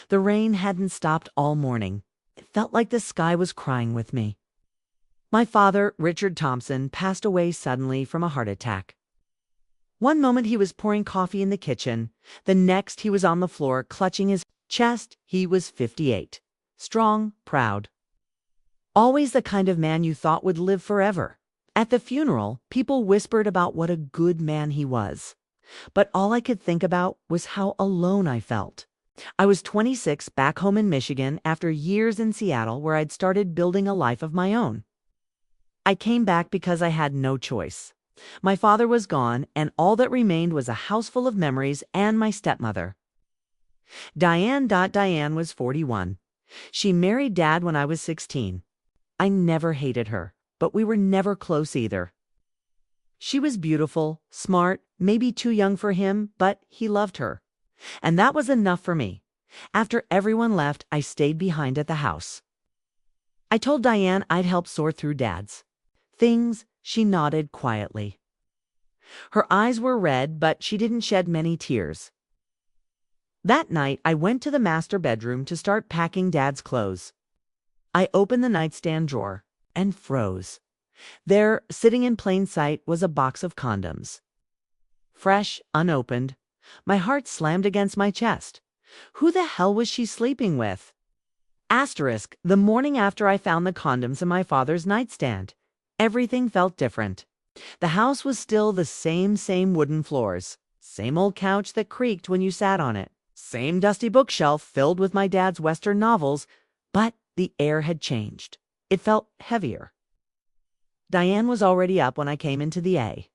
The rain hadn't stopped all morning. It felt like the sky was crying with me. My father, Richard Thompson, passed away suddenly from a heart attack. One moment he was pouring coffee in the kitchen. The next he was on the floor clutching his chest. He was 58. Strong, proud. Always the kind of man you thought would live forever. At the funeral, people whispered about what a good man he was. But all I could think about was how alone I felt. I was 26 back home in Michigan after years in Seattle where I'd started building a life of my own. I came back because I had no choice. My father was gone, and all that remained was a house full of memories and my stepmother. Diane was 41. She married Dad when I was 16. I never hated her, but we were never close either. She was beautiful, smart, maybe too young for him, but he loved her. And that was enough for me. After everyone left, I stayed behind at the house. I told Diane I'd help sort through Dad's things. She nodded quietly. Her eyes were red, but she didn't shed many tears. That night, I went to the master bedroom to start packing Dad's clothes. I opened the nightstand drawer and froze. There, sitting in plain sight, was a box of condoms. Fresh, unopened. My heart slammed against my chest. Who the hell was she sleeping with? Asterisk, the morning after I found the condoms in my father's nightstand. Everything felt different. The house was still the same wooden floors, same old couch that creaked when you sat on it, same dusty bookshelf filled with my dad's Western novels, but the air had changed. It felt heavier. Diane was already up when I came into the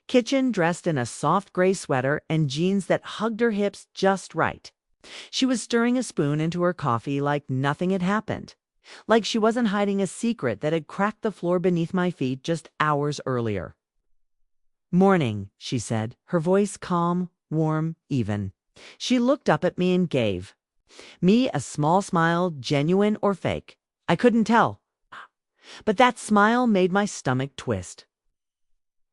kitchen, dressed in a soft gray sweater and jeans that hugged her hips just right. She was stirring a spoon into her coffee like nothing had happened. Like she wasn't hiding a secret that had cracked the floor beneath my feet just hours earlier. "Morning," she said, her voice calm, warm, even. She looked up at me and gave me a small smile, genuine or fake. I couldn't tell. But that smile made my stomach twist.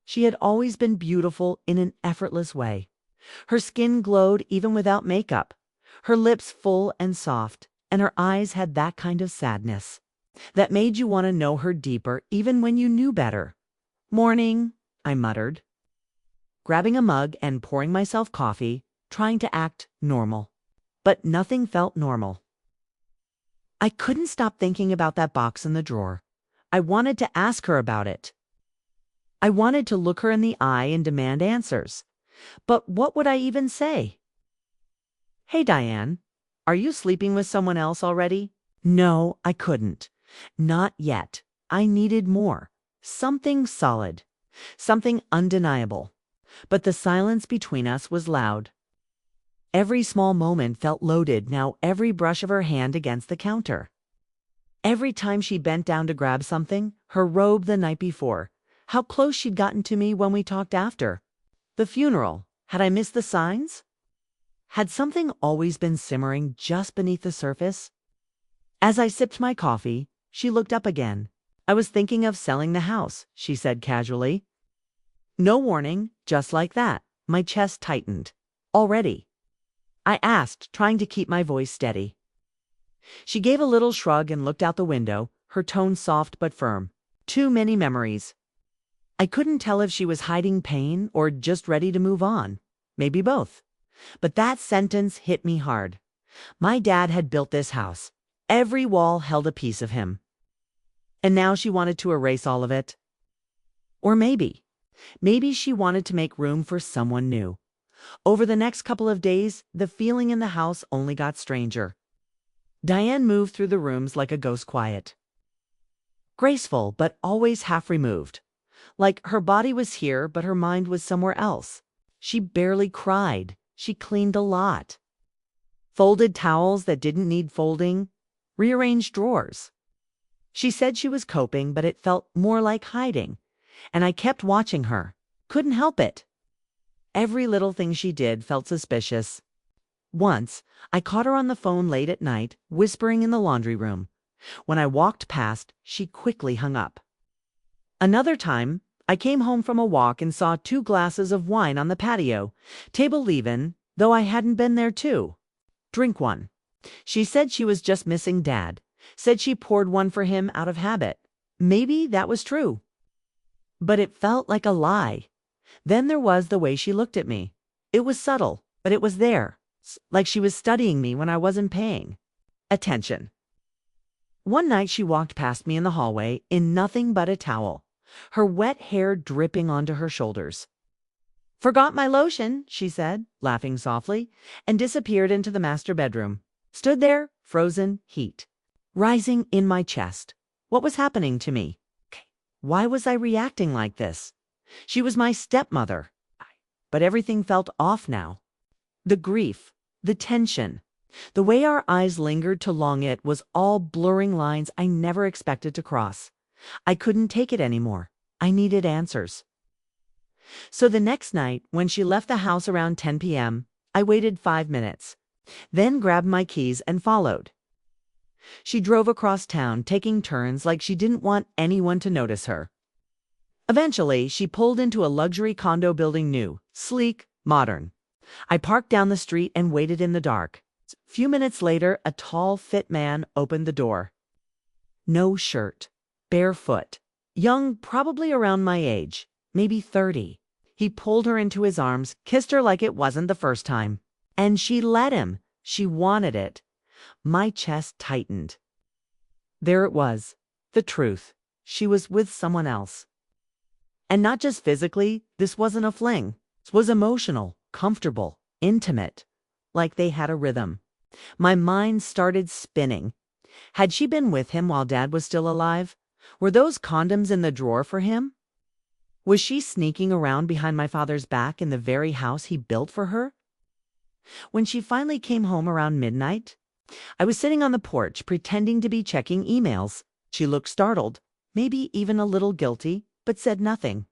She had always been beautiful in an effortless way. Her skin glowed even without makeup, her lips full and soft, and her eyes had that kind of sadness that made you want to know her deeper even when you knew better. "Morning," I muttered, grabbing a mug and pouring myself coffee, trying to act normal. But nothing felt normal. I couldn't stop thinking about that box in the drawer. I wanted to ask her about it. I wanted to look her in the eye and demand answers. But what would I even say? "Hey, Diane, are you sleeping with someone else already?" No, I couldn't. Not yet. I needed more. Something solid. Something undeniable. But the silence between us was loud. Every small moment felt loaded, now every brush of her hand against the counter. Every time she bent down to grab something, her robe the night before, how close she'd gotten to me when we talked after. The funeral. Had I missed the signs? Had something always been simmering just beneath the surface? As I sipped my coffee, she looked up again. "I was thinking of selling the house," she said casually. No warning, just like that. My chest tightened. "Already?" I asked, trying to keep my voice steady. She gave a little shrug and looked out the window, her tone soft but firm. "Too many memories." I couldn't tell if she was hiding pain or just ready to move on. Maybe both. But that sentence hit me hard. My dad had built this house. Every wall held a piece of him. And now she wanted to erase all of it. Or maybe she wanted to make room for someone new. Over the next couple of days, the feeling in the house only got stranger. Diane moved through the rooms like a ghost, quiet. Graceful, but always half removed. Like her body was here, but her mind was somewhere else. She barely cried. She cleaned a lot. Folded towels that didn't need folding. Rearranged drawers. She said she was coping, but it felt more like hiding. And I kept watching her. Couldn't help it. Every little thing she did felt suspicious. Once, I caught her on the phone late at night, whispering in the laundry room. When I walked past, she quickly hung up. Another time, I came home from a walk and saw 2 glasses of wine on the patio. Table leavin', though I hadn't been there too. "Drink one." She said she was just missing Dad. Said she poured one for him out of habit. Maybe that was true. But it felt like a lie. Then there was the way she looked at me. It was subtle, but it was there. Like she was studying me when I wasn't paying attention. One night she walked past me in the hallway in nothing but a towel, her wet hair dripping onto her shoulders. "Forgot my lotion," she said, laughing softly, and disappeared into the master bedroom. Stood there, frozen heat, rising in my chest. What was happening to me? Why was I reacting like this? She was my stepmother. But everything felt off now. The grief, the tension, the way our eyes lingered to long it was all blurring lines I never expected to cross. I couldn't take it anymore. I needed answers. So the next night, when she left the house around 10 p.m., I waited 5 minutes, then grabbed my keys and followed. She drove across town, taking turns like she didn't want anyone to notice her. Eventually, she pulled into a luxury condo building, new, sleek, modern. I parked down the street and waited in the dark. A few minutes later, a tall, fit man opened the door. No shirt, barefoot, young, probably around my age, maybe 30. He pulled her into his arms, kissed her like it wasn't the first time. And she let him. She wanted it. My chest tightened. There it was, the truth. She was with someone else. And not just physically, this wasn't a fling. It was emotional, comfortable, intimate, like they had a rhythm. My mind started spinning. Had she been with him while Dad was still alive? Were those condoms in the drawer for him? Was she sneaking around behind my father's back in the very house he built for her? When she finally came home around midnight, I was sitting on the porch pretending to be checking emails. She looked startled, maybe even a little guilty, but said nothing.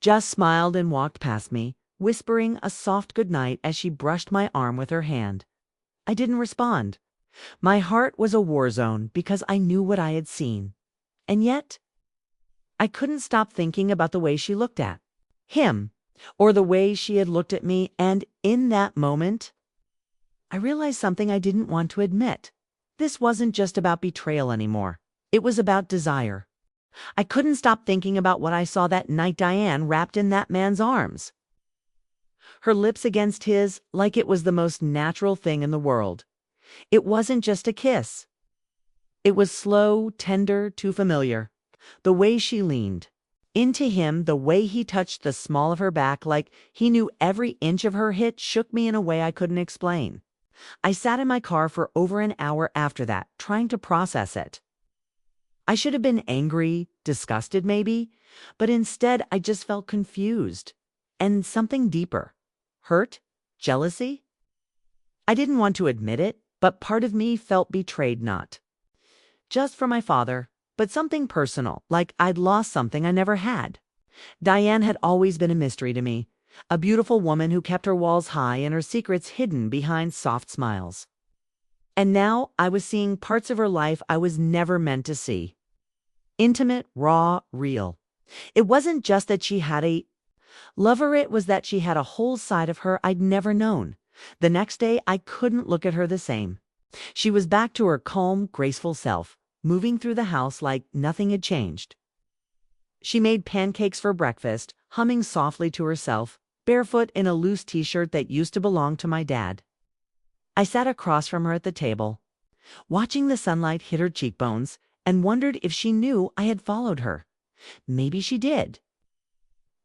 Just smiled and walked past me, whispering a soft goodnight as she brushed my arm with her hand. I didn't respond. My heart was a war zone because I knew what I had seen. And yet, I couldn't stop thinking about the way she looked at him, or the way she had looked at me, and in that moment, I realized something I didn't want to admit. This wasn't just about betrayal anymore. It was about desire. I couldn't stop thinking about what I saw that night, Diane wrapped in that man's arms. Her lips against his like it was the most natural thing in the world. It wasn't just a kiss. It was slow, tender, too familiar. The way she leaned into him, the way he touched the small of her back like he knew every inch of her hit, shook me in a way I couldn't explain. I sat in my car for over an hour after that, trying to process it. I should have been angry, disgusted maybe, but instead I just felt confused. And something deeper. Hurt? Jealousy? I didn't want to admit it, but part of me felt betrayed, not just for my father, but something personal, like I'd lost something I never had. Diane had always been a mystery to me, a beautiful woman who kept her walls high and her secrets hidden behind soft smiles. And now I was seeing parts of her life I was never meant to see. Intimate, raw, real. It wasn't just that she had a lover, it was that she had a whole side of her I'd never known. The next day, I couldn't look at her the same. She was back to her calm, graceful self, moving through the house like nothing had changed. She made pancakes for breakfast, humming softly to herself, barefoot in a loose t-shirt that used to belong to my dad. I sat across from her at the table, watching the sunlight hit her cheekbones, and wondered if she knew I had followed her. Maybe she did.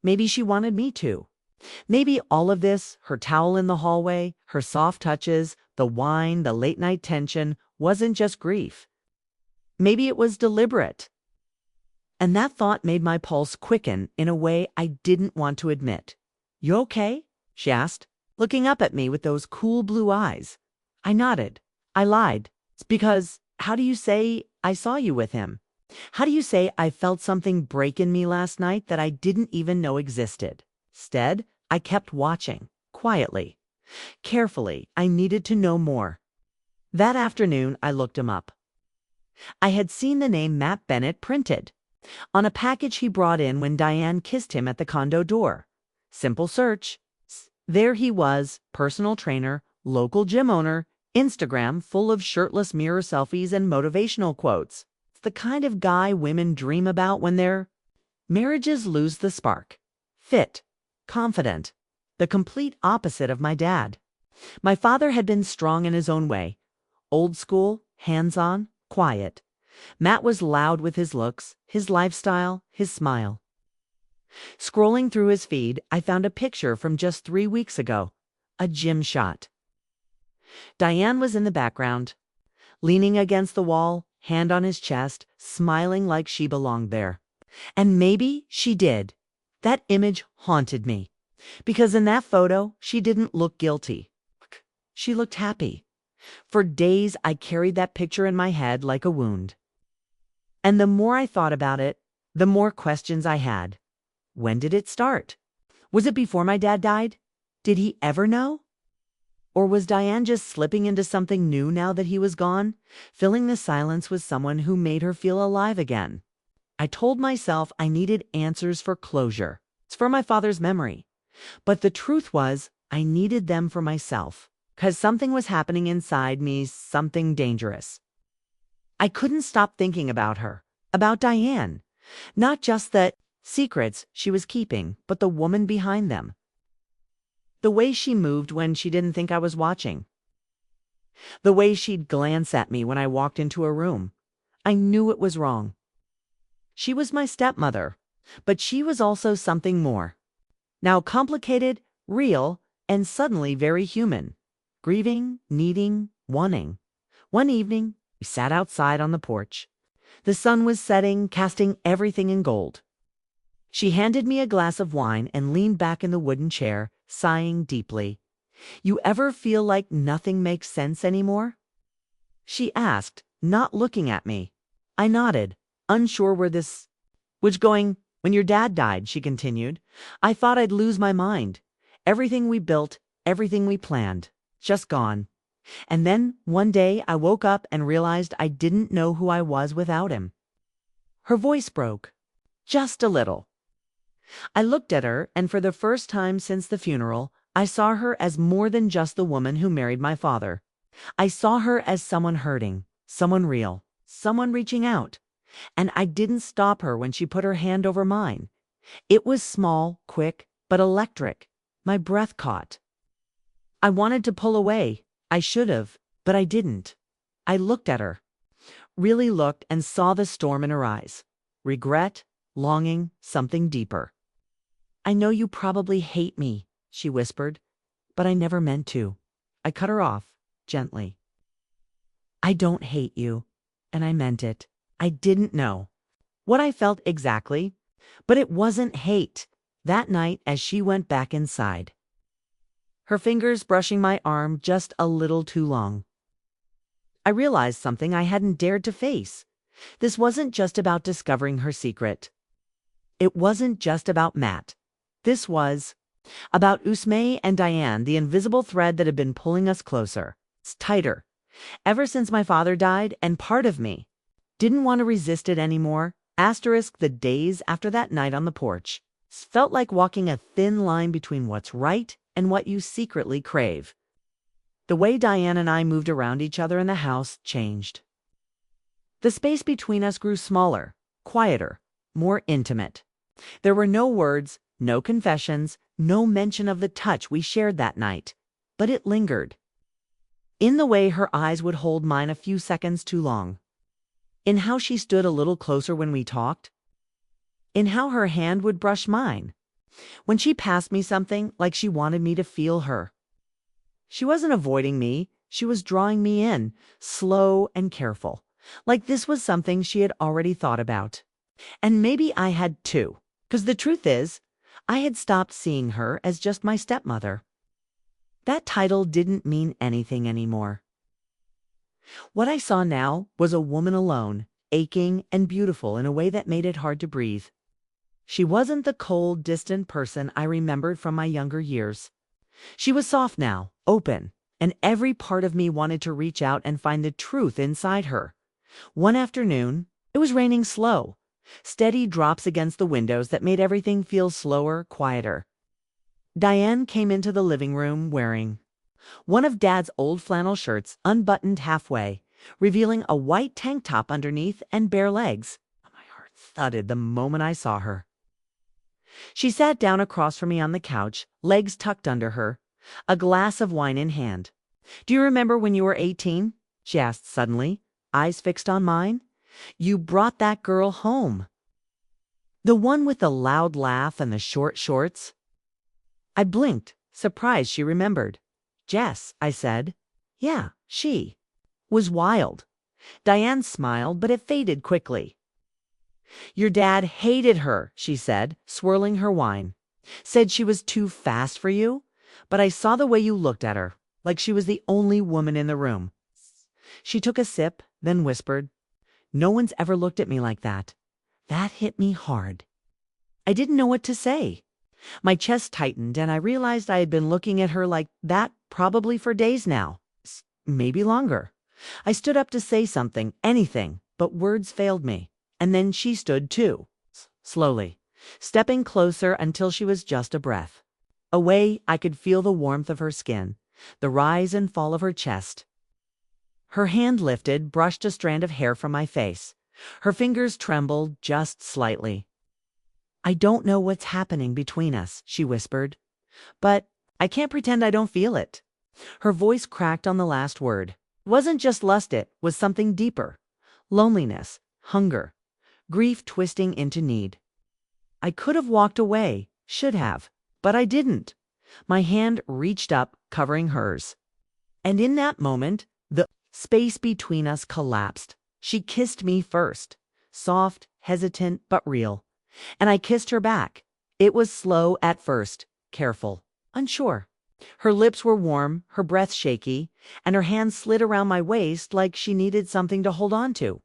Maybe she wanted me to. Maybe all of this, her towel in the hallway, her soft touches, the wine, the late-night tension, wasn't just grief. Maybe it was deliberate. And that thought made my pulse quicken in a way I didn't want to admit. "You okay?" she asked, looking up at me with those cool blue eyes. I nodded. I lied. It's because, how do you say I saw you with him? How do you say I felt something break in me last night that I didn't even know existed? Instead, I kept watching, quietly, carefully. I needed to know more. That afternoon, I looked him up. I had seen the name Matt Bennett printed on a package he brought in when Diane kissed him at the condo door. Simple search. There he was, personal trainer, local gym owner, Instagram full of shirtless mirror selfies and motivational quotes. It's the kind of guy women dream about when their marriages lose the spark. Fit, confident, the complete opposite of my dad. My father had been strong in his own way. Old school, hands-on, quiet. Matt was loud with his looks, his lifestyle, his smile. Scrolling through his feed, I found a picture from just 3 weeks ago. A gym shot. Diane was in the background, leaning against the wall, hand on his chest, smiling like she belonged there. And maybe she did. That image haunted me. Because in that photo, she didn't look guilty. She looked happy. For days, I carried that picture in my head like a wound. And the more I thought about it, the more questions I had. When did it start? Was it before my dad died? Did he ever know? Or was Diane just slipping into something new now that he was gone, filling the silence with someone who made her feel alive again? I told myself I needed answers for closure. It's for my father's memory. But the truth was, I needed them for myself, because something was happening inside me, something dangerous. I couldn't stop thinking about her, about Diane, not just the secrets she was keeping, but the woman behind them. The way she moved when she didn't think I was watching. The way she'd glance at me when I walked into a room. I knew it was wrong. She was my stepmother, but she was also something more. Now complicated, real, and suddenly very human. Grieving, needing, wanting. One evening, we sat outside on the porch. The sun was setting, casting everything in gold. She handed me a glass of wine and leaned back in the wooden chair, sighing deeply. "You ever feel like nothing makes sense anymore?" She asked, not looking at me. I nodded, unsure where this was going. "When your dad died," she continued, "I thought I'd lose my mind. Everything we built, everything we planned, just gone. And then one day I woke up and realized I didn't know who I was without him." Her voice broke, just a little. I looked at her, and for the first time since the funeral, I saw her as more than just the woman who married my father. I saw her as someone hurting, someone real, someone reaching out. And I didn't stop her when she put her hand over mine. It was small, quick, but electric. My breath caught. I wanted to pull away. I should have, but I didn't. I looked at her, really looked, and saw the storm in her eyes. Regret, longing, something deeper. "I know you probably hate me," she whispered, "but I never meant to." I cut her off, gently. "I don't hate you," and I meant it. I didn't know what I felt exactly, but it wasn't hate. That night, as she went back inside, her fingers brushing my arm just a little too long, I realized something I hadn't dared to face. This wasn't just about discovering her secret. It wasn't just about Matt. This was about Usme and Diane, the invisible thread that had been pulling us closer. It's tighter. Ever since my father died, and part of me didn't want to resist it anymore. Asterisk the days after that night on the porch. Felt like walking a thin line between what's right and what you secretly crave. The way Diane and I moved around each other in the house changed. The space between us grew smaller, quieter, more intimate. There were no words, no confessions, no mention of the touch we shared that night. But it lingered. In the way her eyes would hold mine a few seconds too long. In how she stood a little closer when we talked. In how her hand would brush mine. When she passed me something, like she wanted me to feel her. She wasn't avoiding me, she was drawing me in, slow and careful. Like this was something she had already thought about. And maybe I had too. Because the truth is, I had stopped seeing her as just my stepmother. That title didn't mean anything anymore. What I saw now was a woman alone, aching and beautiful in a way that made it hard to breathe. She wasn't the cold, distant person I remembered from my younger years. She was soft now, open, and every part of me wanted to reach out and find the truth inside her. One afternoon, it was raining slow, steady drops against the windows that made everything feel slower, quieter. Diane came into the living room wearing One of Dad's old flannel shirts unbuttoned halfway, revealing a white tank top underneath and bare legs. My heart thudded the moment I saw her. She sat down across from me on the couch, legs tucked under her, a glass of wine in hand. "Do you remember when you were 18? She asked suddenly, eyes fixed on mine. "You brought that girl home. The one with the loud laugh and the short shorts." I blinked, surprised she remembered. "Jess," I said. "Yeah, she. Was wild." Diane smiled, but it faded quickly. "Your dad hated her," she said, swirling her wine. "Said she was too fast for you, but I saw the way you looked at her, like she was the only woman in the room." She took a sip, then whispered, "No one's ever looked at me like that." That hit me hard. I didn't know what to say. My chest tightened, and I realized I had been looking at her like that probably for days now, maybe longer. I stood up to say something, anything, but words failed me. And then she stood too, slowly, stepping closer until she was just a breath. Away, I could feel the warmth of her skin, the rise and fall of her chest. Her hand lifted, brushed a strand of hair from my face. Her fingers trembled just slightly. "I don't know what's happening between us," she whispered, "but I can't pretend I don't feel it." Her voice cracked on the last word. It wasn't just lust, it was something deeper. Loneliness, hunger, grief twisting into need. I could have walked away, should have, but I didn't. My hand reached up, covering hers. And in that moment, the space between us collapsed. She kissed me first, soft, hesitant, but real. And I kissed her back. It was slow at first, careful, unsure. Her lips were warm, her breath shaky, and her hands slid around my waist like she needed something to hold on to.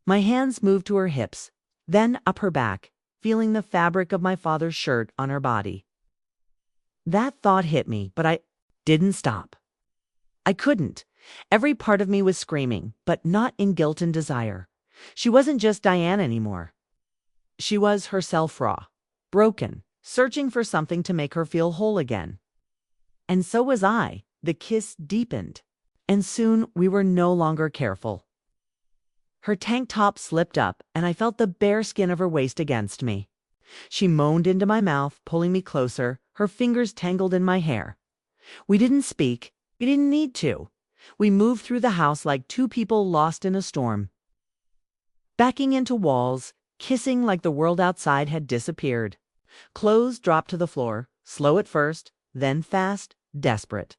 My hands moved to her hips, then up her back, feeling the fabric of my father's shirt on her body. That thought hit me, but I didn't stop. I couldn't. Every part of me was screaming, but not in guilt and desire. She wasn't just Diane anymore. She was herself raw, broken, searching for something to make her feel whole again. And so was I. The kiss deepened, and soon we were no longer careful. Her tank top slipped up, and I felt the bare skin of her waist against me. She moaned into my mouth, pulling me closer, her fingers tangled in my hair. We didn't speak. We didn't need to. We moved through the house like two people lost in a storm. Backing into walls, kissing like the world outside had disappeared. Clothes dropped to the floor, slow at first, then fast, desperate.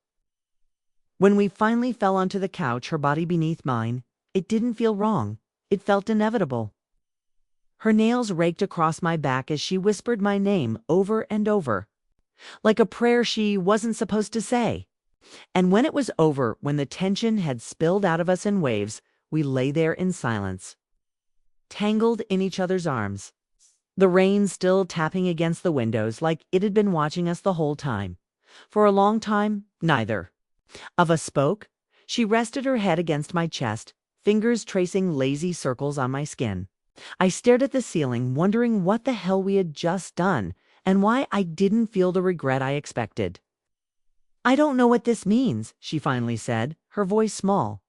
When we finally fell onto the couch, her body beneath mine, it didn't feel wrong. It felt inevitable. Her nails raked across my back as she whispered my name over and over, like a prayer she wasn't supposed to say. And when it was over, when the tension had spilled out of us in waves, we lay there in silence, tangled in each other's arms, the rain still tapping against the windows like it had been watching us the whole time. For a long time, neither of us spoke. She rested her head against my chest, fingers tracing lazy circles on my skin. I stared at the ceiling, wondering what the hell we had just done, and why I didn't feel the regret I expected. "I don't know what this means," she finally said, her voice small.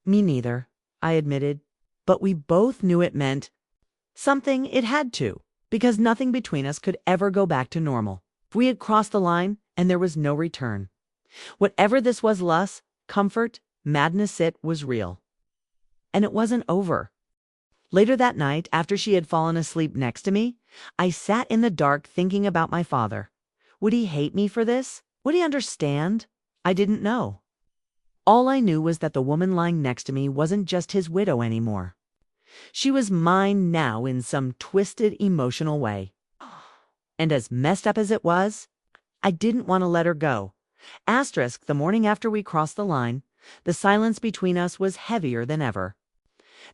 "Me neither," I admitted, but we both knew it meant something. It had to, because nothing between us could ever go back to normal. We had crossed the line, and there was no return. Whatever this was, lust, comfort, madness, it was real. And it wasn't over. Later that night, after she had fallen asleep next to me, I sat in the dark thinking about my father. Would he hate me for this? Would he understand? I didn't know. All I knew was that the woman lying next to me wasn't just his widow anymore. She was mine now in some twisted, emotional way. And as messed up as it was, I didn't want to let her go. Asterisk, the morning after we crossed the line, the silence between us was heavier than ever.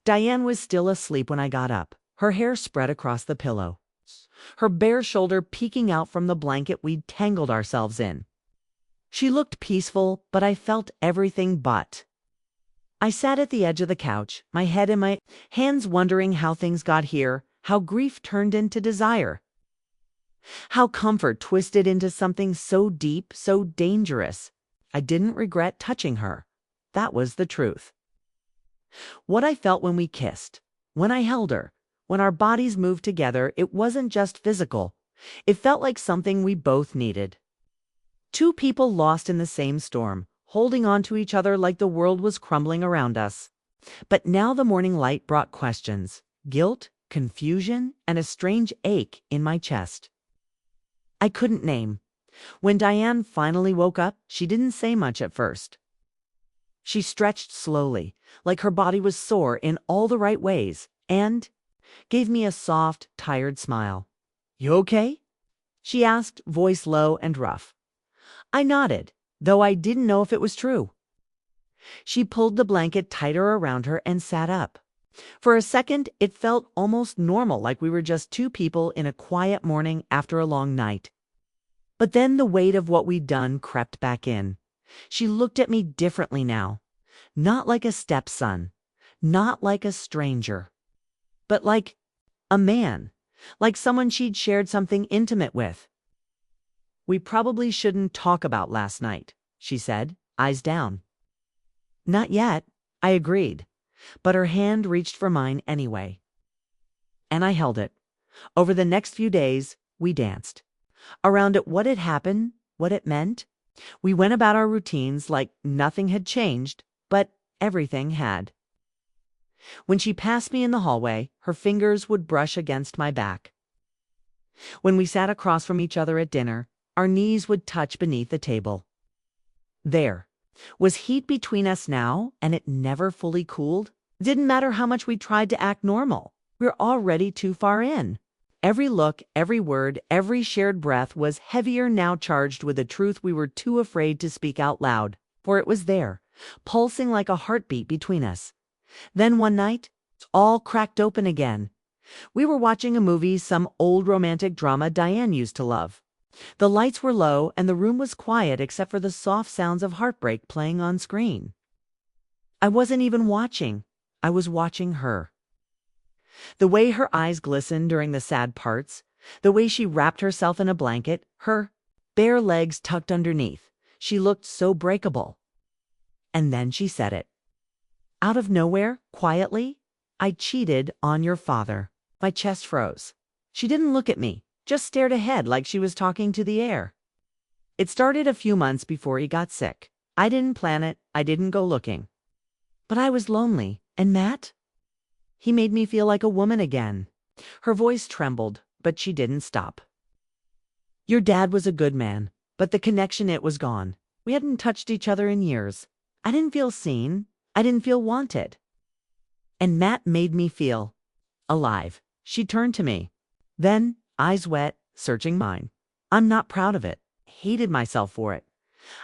Diane was still asleep when I got up, her hair spread across the pillow, her bare shoulder peeking out from the blanket we'd tangled ourselves in. She looked peaceful, but I felt everything but. I sat at the edge of the couch, my head in my hands, wondering how things got here, how grief turned into desire, how comfort twisted into something so deep, so dangerous. I didn't regret touching her. That was the truth. What I felt when we kissed, when I held her, when our bodies moved together, it wasn't just physical. It felt like something we both needed. Two people lost in the same storm, holding on to each other like the world was crumbling around us. But now the morning light brought questions, guilt, confusion, and a strange ache in my chest. I couldn't name. When Diane finally woke up, she didn't say much at first. She stretched slowly, like her body was sore in all the right ways, and gave me a soft, tired smile. "You okay?" she asked, voice low and rough. I nodded, though I didn't know if it was true. She pulled the blanket tighter around her and sat up. For a second, it felt almost normal, like we were just two people in a quiet morning after a long night. But then the weight of what we'd done crept back in. She looked at me differently now. Not like a stepson, not like a stranger, but like a man, like someone she'd shared something intimate with. "We probably shouldn't talk about last night," she said, eyes down. "Not yet," I agreed, but her hand reached for mine anyway. And I held it. Over the next few days, we danced. Around it, what had happened, what it meant. We went about our routines like nothing had changed, but everything had. When she passed me in the hallway, her fingers would brush against my back. When we sat across from each other at dinner, our knees would touch beneath the table. There was heat between us now, and it never fully cooled. It didn't matter how much we tried to act normal. We were already too far in. Every look, every word, every shared breath was heavier now, charged with a truth we were too afraid to speak out loud, for it was there, pulsing like a heartbeat between us. Then one night, it all cracked open again. We were watching a movie, some old romantic drama Diane used to love. The lights were low and the room was quiet except for the soft sounds of heartbreak playing on screen. I wasn't even watching. I was watching her. The way her eyes glistened during the sad parts, the way she wrapped herself in a blanket, her bare legs tucked underneath. She looked so breakable. And then she said it. Out of nowhere, quietly, "I cheated on your father." My chest froze. She didn't look at me, just stared ahead like she was talking to the air. It started a few months before he got sick. I didn't plan it. I didn't go looking. But I was lonely. And Matt? He made me feel like a woman again. Her voice trembled, but she didn't stop. "Your dad was a good man, but the connection, it was gone. We hadn't touched each other in years. I didn't feel seen. I didn't feel wanted. And Matt made me feel alive." She turned to me. Then, eyes wet, searching mine. I'm not proud of it. I hated myself for it.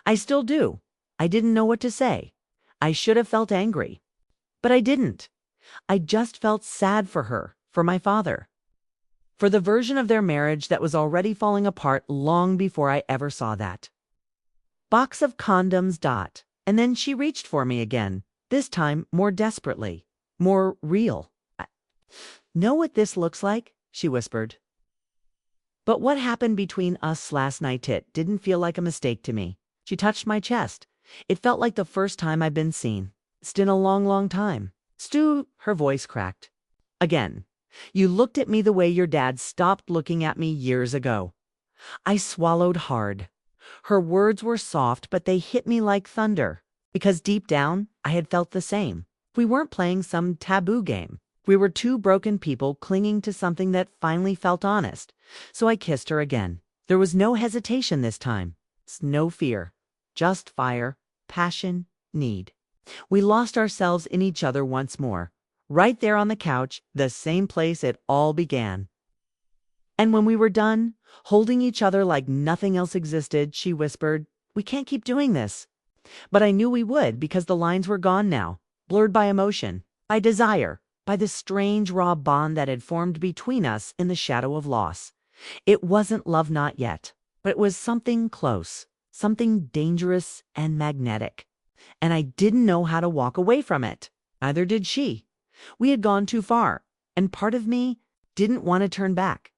I still do. I didn't know what to say. I should have felt angry. But I didn't. I just felt sad for her, for my father, for the version of their marriage that was already falling apart long before I ever saw that. Box of condoms. And then she reached for me again, this time more desperately, more real. "Know what this looks like?" she whispered. But what happened between us last night, it didn't feel like a mistake to me. She touched my chest. It felt like the first time I'd been seen. It's been a long, long time. "Stu," her voice cracked. "Again. You looked at me the way your dad stopped looking at me years ago." I swallowed hard. Her words were soft, but they hit me like thunder. Because deep down, I had felt the same. We weren't playing some taboo game. We were two broken people clinging to something that finally felt honest. So I kissed her again. There was no hesitation this time. No fear. Just fire, passion, need. We lost ourselves in each other once more. Right there on the couch, the same place it all began. And when we were done, holding each other like nothing else existed, she whispered, "We can't keep doing this." But I knew we would, because the lines were gone now, blurred by emotion, by desire, by the strange raw bond that had formed between us in the shadow of loss. It wasn't love, not yet, but it was something close, something dangerous and magnetic. And I didn't know how to walk away from it. Neither did she. We had gone too far, and part of me didn't want to turn back.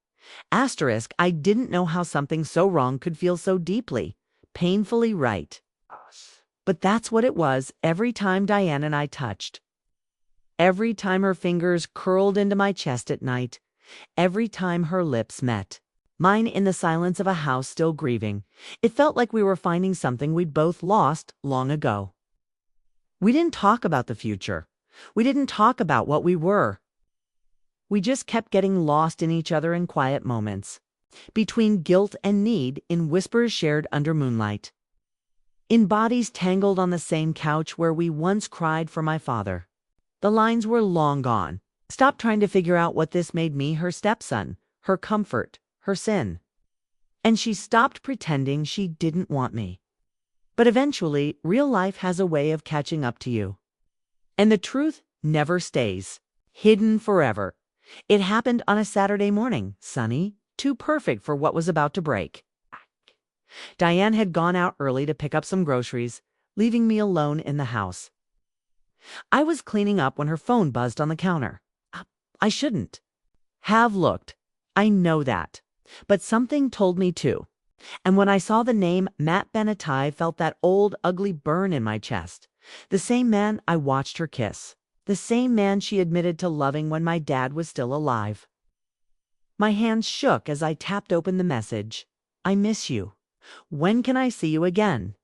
I didn't know how something so wrong could feel so deeply, painfully right. But that's what it was every time Diane and I touched. Every time her fingers curled into my chest at night. Every time her lips met mine in the silence of a house still grieving. It felt like we were finding something we'd both lost long ago. We didn't talk about the future. We didn't talk about what we were. We just kept getting lost in each other in quiet moments, between guilt and need, in whispers shared under moonlight, in bodies tangled on the same couch where we once cried for my father. The lines were long gone. Stop trying to figure out what this made me her stepson, her comfort, her sin. And she stopped pretending she didn't want me. But eventually, real life has a way of catching up to you. And the truth never stays, hidden forever. It happened on a Saturday morning, sunny, too perfect for what was about to break. Diane had gone out early to pick up some groceries, leaving me alone in the house. I was cleaning up when her phone buzzed on the counter. I shouldn't have looked. I know that. But something told me to. And when I saw the name Matt Benetai, I felt that old, ugly burn in my chest. The same man I watched her kiss. The same man she admitted to loving when my dad was still alive. My hands shook as I tapped open the message. I miss you. When can I see you again?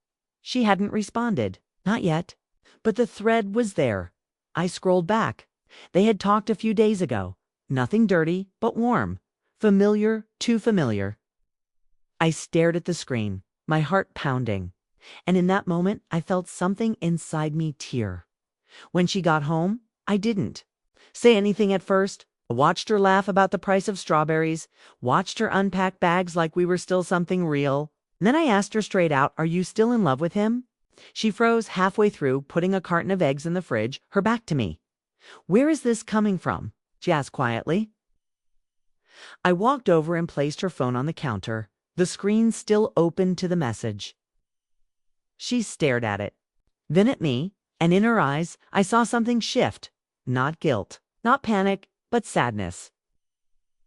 She hadn't responded. Not yet. But the thread was there. I scrolled back. They had talked a few days ago. Nothing dirty, but warm. Familiar, too familiar. I stared at the screen, my heart pounding. And in that moment, I felt something inside me tear. When she got home, I didn't say anything at first. I watched her laugh about the price of strawberries, watched her unpack bags like we were still something real. And then I asked her straight out, "Are you still in love with him?" She froze halfway through, putting a carton of eggs in the fridge, her back to me. "Where is this coming from?" she asked quietly. I walked over and placed her phone on the counter, the screen still open to the message. She stared at it, then at me, and in her eyes I saw something shift. Not guilt, not panic, but sadness.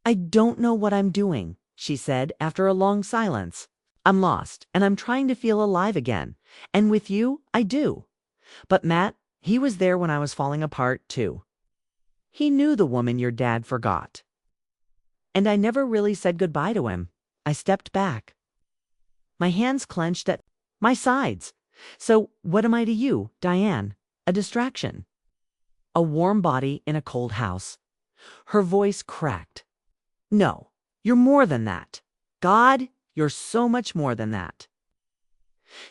"I don't know what I'm doing," she said after a long silence. "I'm lost, and I'm trying to feel alive again. And with you, I do. But Matt, he was there when I was falling apart, too. He knew the woman your dad forgot. And I never really said goodbye to him." I stepped back. My hands clenched at my sides. "So what am I to you, Diane? A distraction? A warm body in a cold house?" Her voice cracked. "No, you're more than that. God, you're so much more than that."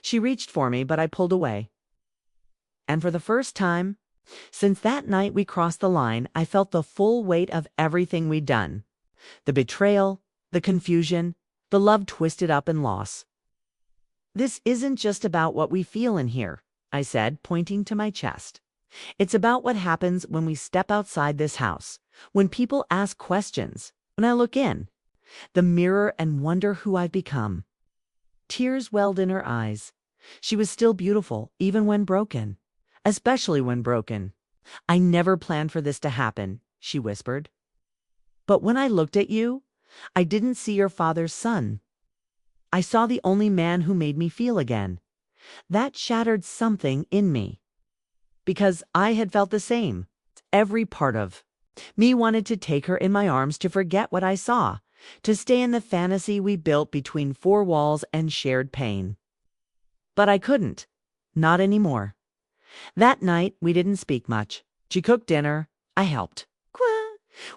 She reached for me, but I pulled away. And for the first time since that night we crossed the line, I felt the full weight of everything we'd done. The betrayal, the confusion, the love twisted up in loss. "This isn't just about what we feel in here," I said, pointing to my chest. "It's about what happens when we step outside this house, when people ask questions, when I look in the mirror and wonder who I've become." Tears welled in her eyes. She was still beautiful, even when broken. Especially when broken. "I never planned for this to happen," she whispered. "But when I looked at you, I didn't see your father's son. I saw the only man who made me feel again." That shattered something in me. Because I had felt the same. Every part of me wanted to take her in my arms to forget what I saw, to stay in the fantasy we built between four walls and shared pain. But I couldn't. Not anymore. That night, we didn't speak much. She cooked dinner. I helped.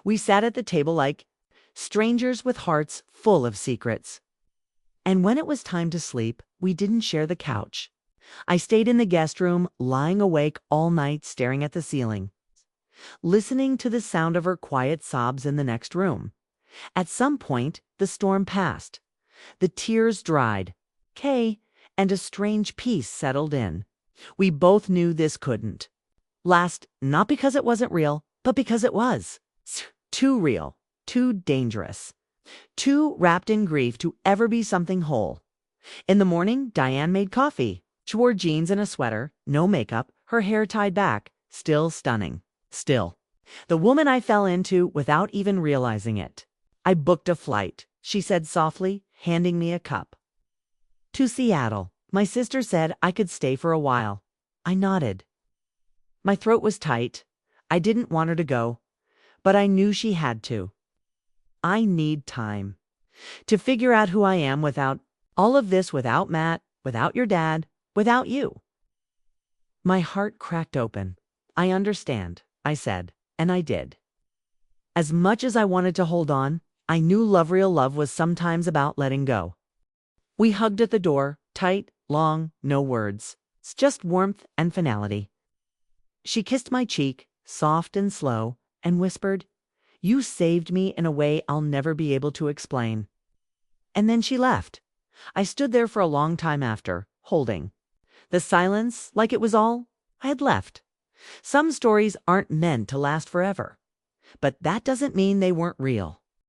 We sat at the table like strangers with hearts full of secrets. And when it was time to sleep, we didn't share the couch. I stayed in the guest room, lying awake all night staring at the ceiling, listening to the sound of her quiet sobs in the next room. At some point, the storm passed. The tears dried. And a strange peace settled in. We both knew this couldn't last, not because it wasn't real, but because it was. Too real, too dangerous, too wrapped in grief to ever be something whole. In the morning, Diane made coffee. She wore jeans and a sweater, no makeup, her hair tied back, still stunning. Still, the woman I fell into without even realizing it. "I booked a flight," she said softly, handing me a cup. "To Seattle." My sister said I could stay for a while. I nodded. My throat was tight. I didn't want her to go, but I knew she had to. I need time to figure out who I am without all of this, without Matt, without your dad, without you. My heart cracked open. I understand, I said, and I did. As much as I wanted to hold on, I knew real love was sometimes about letting go. We hugged at the door, tight, long, no words. It's just warmth and finality. She kissed my cheek, soft and slow, and whispered, "You saved me in a way I'll never be able to explain." And then she left. I stood there for a long time after, holding the silence like it was all I had left. Some stories aren't meant to last forever, but that doesn't mean they weren't real.